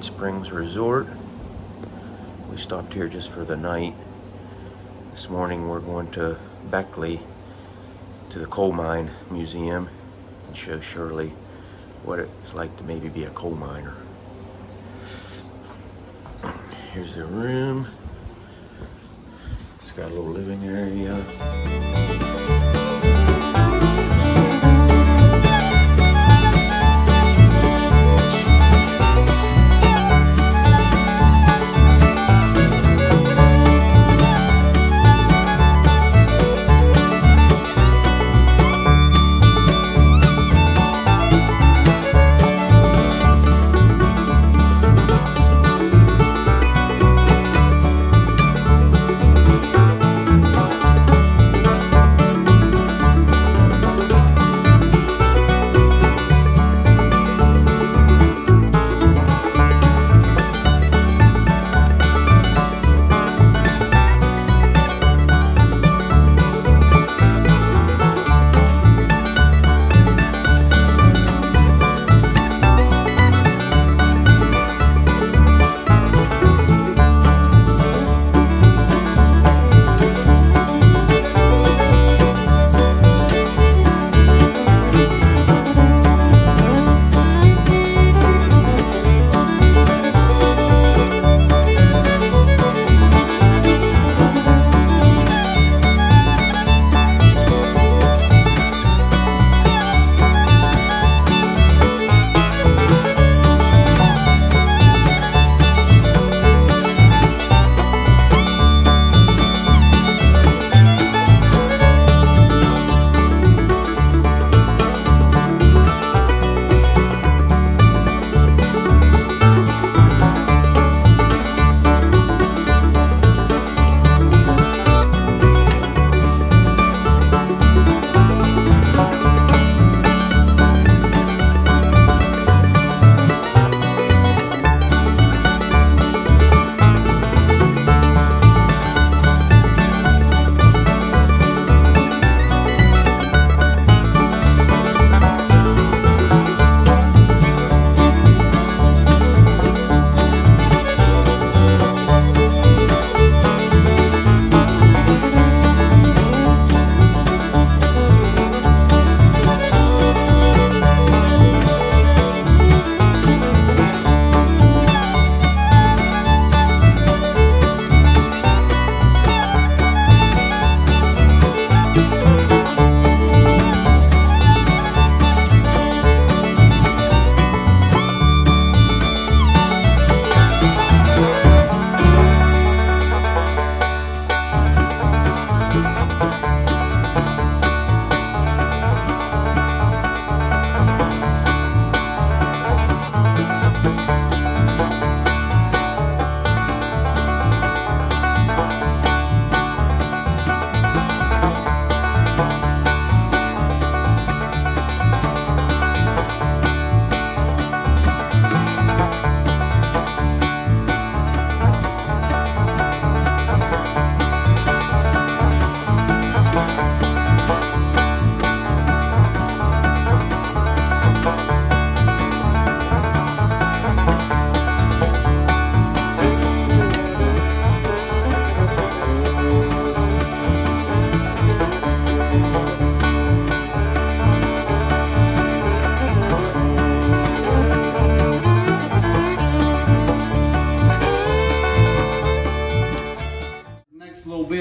Springs Resort. We stopped here just for the night. This morning we're going to Beckley to the coal mine museum and show Shirley what it's like to maybe be a coal miner. Here's the room. It's got a little living area.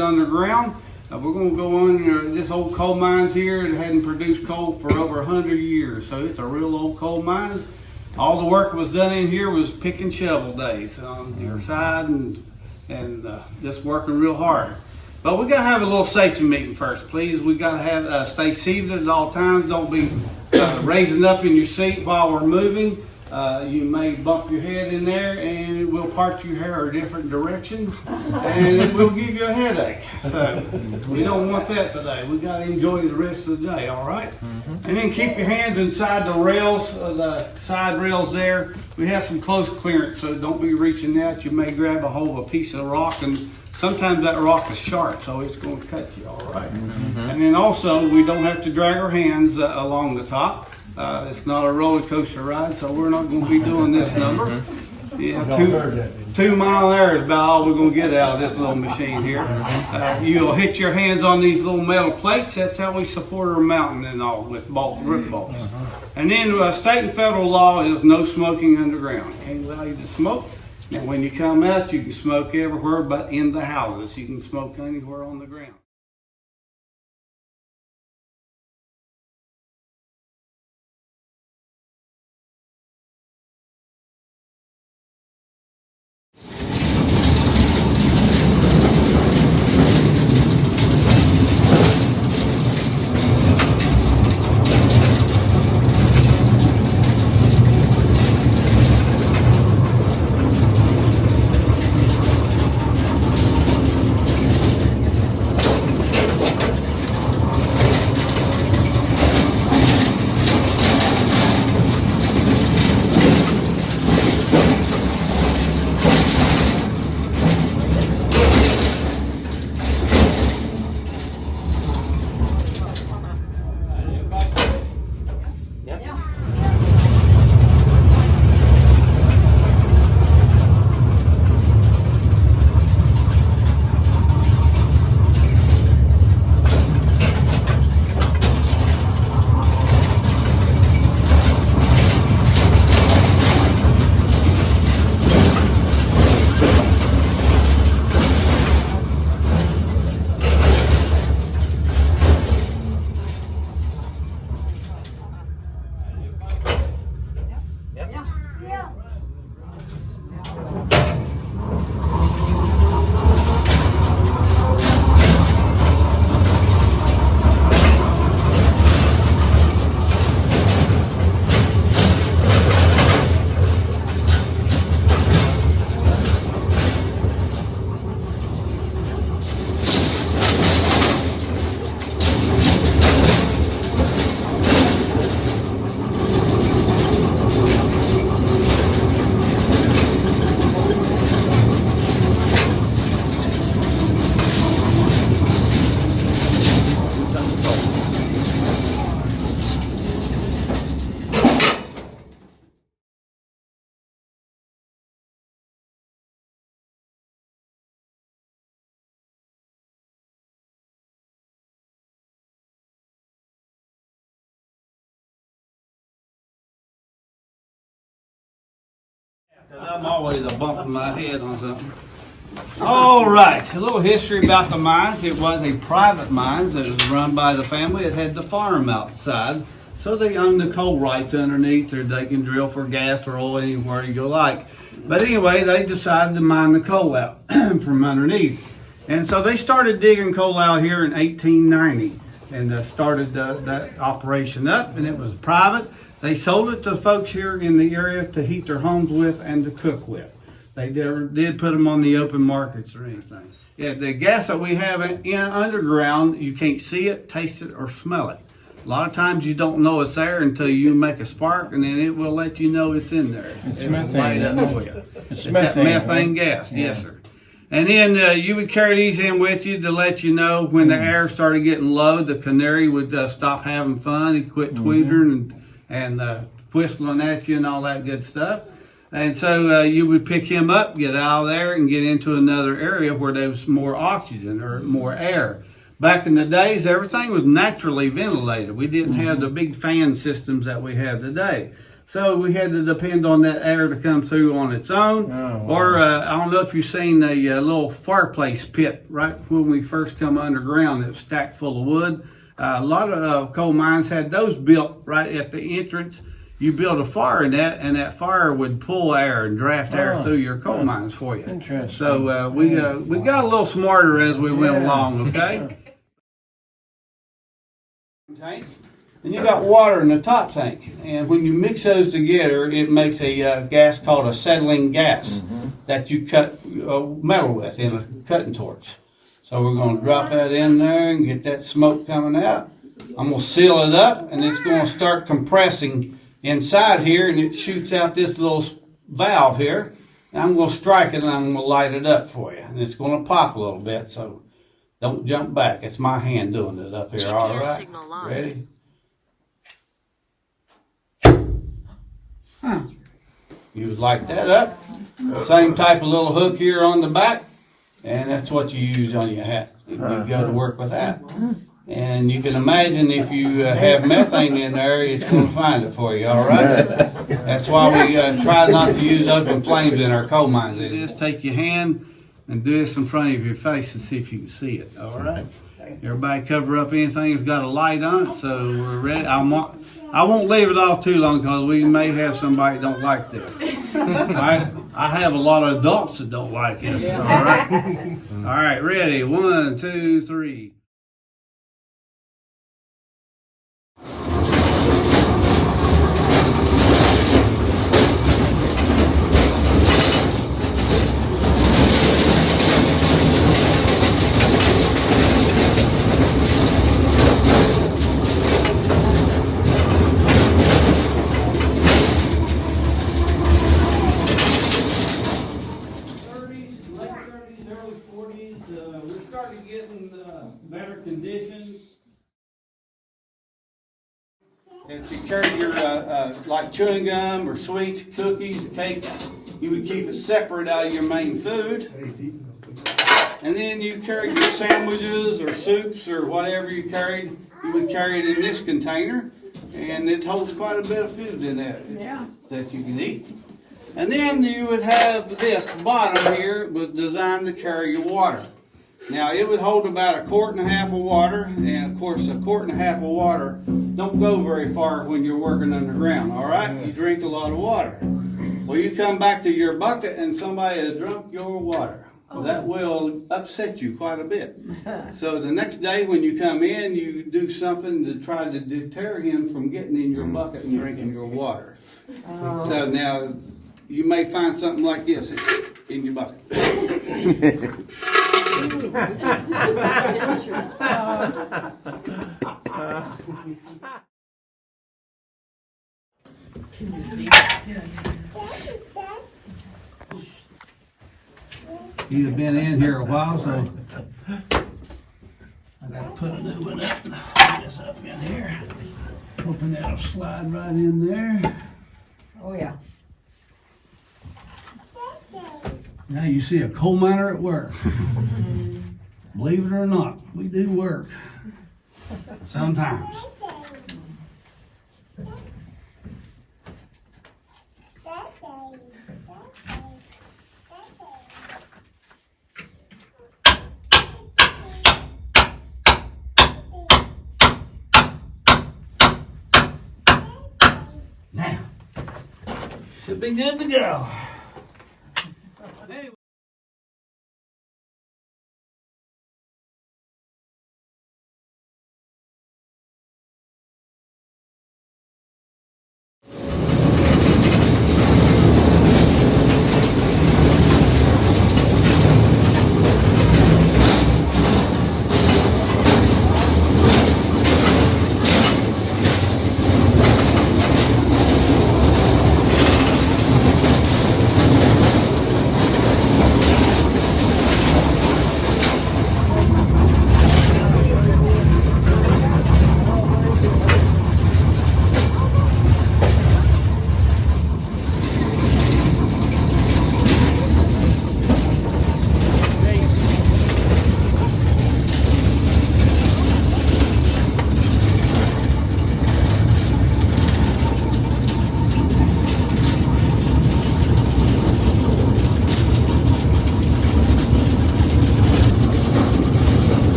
Underground. We're going to go on this old coal mines here. It hadn't produced coal for over 100 years, so it's a real old coal mine. All the work was done in here was pick and shovel days on your side and just working real hard. But we got to have a little safety meeting first, please. We got to have stay seated at all times. Don't be raising up in your seat while we're moving. You may bump your head in there and it will part your hair different directions and it will give you a headache. So we don't want that today. We got to enjoy the rest of the day, all right? And then keep your hands inside the rails, the side rails there. We have some close clearance, so don't be reaching out. You may grab a hold of a piece of rock, and sometimes that rock is sharp, so it's going to cut you, all right? And then also, we don't have to drag our hands along the top. It's not a roller coaster ride, so we're not going to be doing this number. Yeah, 2 mile an hour is about all we're going to get out of this little machine here. You'll hit your hands on these little metal plates. That's how we support our mountain and all with roof bolts. And then state and federal law is no smoking underground. Can't allow you to smoke. And when you come out, you can smoke everywhere but in the houses. You can smoke anywhere on the ground. I'm always a bumping my head on something. All right, a little history about the mines. It was a private mines that was run by the family. It had the farm outside, so they owned the coal rights underneath, or they can drill for gas or oil anywhere you go like. But anyway, they decided to mine the coal out from underneath. And so they started digging coal out here in 1890 and started that operation up, and it was private. They sold it to folks here in the area to heat their homes with and to cook with. They never did put them on the open markets or anything. Yeah, the gas that we have in underground, you can't see it, taste it, or smell it. A lot of times you don't know it's there until you make a spark, and then it will let you know it's in there. It's methane. It's that methane gas, yeah. Yes, sir. And then you would carry these in with you to let you know when the air started getting low, the canary would stop having fun. He'd quit tweetering and whistling at you and all that good stuff. And so you would pick him up, get out of there, and get into another area where there was more oxygen or more air. Back in the days, everything was naturally ventilated. We didn't have the big fan systems that we have today. So we had to depend on that air to come through on its own. Oh, wow. Or I don't know if you've seen a little fireplace pit right when we first come underground that was stacked full of wood. A lot of coal mines had those built right at the entrance. You build a fire in that, and that fire would pull air and draft air through your coal mines for you. Interesting. So we got a little smarter as we went along, okay? Okay. and you got water in the top tank. And when you mix those together, it makes a gas called a settling gas that you cut metal with in a cutting torch. So we're going to drop that in there and get that smoke coming out. I'm going to seal it up, and it's going to start compressing inside here, and it shoots out this little valve here. And I'm going to strike it, and I'm going to light it up for you. And it's going to pop a little bit, so don't jump back. It's my hand doing it up here. GPS all right? signal lost. Ready? You would light that up. Same type of little hook here on the back, and that's what you use on your hat. You go to work with that. And you can imagine if you have methane in there, it's going to find it for you, all right? That's why we try not to use open flames in our coal mines. Just take your hand and do this in front of your face and see if you can see it, all right? Everybody cover up anything that's got a light on it, so we're ready. I won't leave it off too long because we may have somebody that don't like this. I have a lot of adults that don't like this, all right? All right, ready? 1, 2, 3. We started getting better conditions. If you carry your like chewing gum or sweets, cookies, cakes, you would keep it separate out of your main food. And then you carry your sandwiches or soups or whatever you carried, you would carry it in this container, and it holds quite a bit of food in there that you can eat. And then you would have this bottom here was designed to carry your water. Now it would hold about 1.5 quarts of water, and of course 1.5 quarts of water don't go very far when you're working underground, all right? You drink a lot of water. Well, you come back to your bucket and somebody has drunk your water. Well, that will upset you quite a bit. So the next day when you come in, you do something to try to deter him from getting in your bucket and drinking your water. So now you may find something like this in your bucket. He's been in here a while, so I got to put a new one up. Put this up in here. Hoping that'll slide right in there. Oh, yeah. Now you see a coal miner at work. Believe it or not, we do work. Sometimes. Now, should be good to go. Anyway.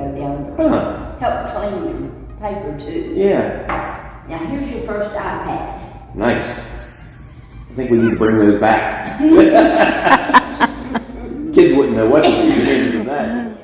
go down Huh. help clean your paper too. Yeah. Now here's your first iPad. Nice. I think we need to bring those back. Kids wouldn't know what to do with that.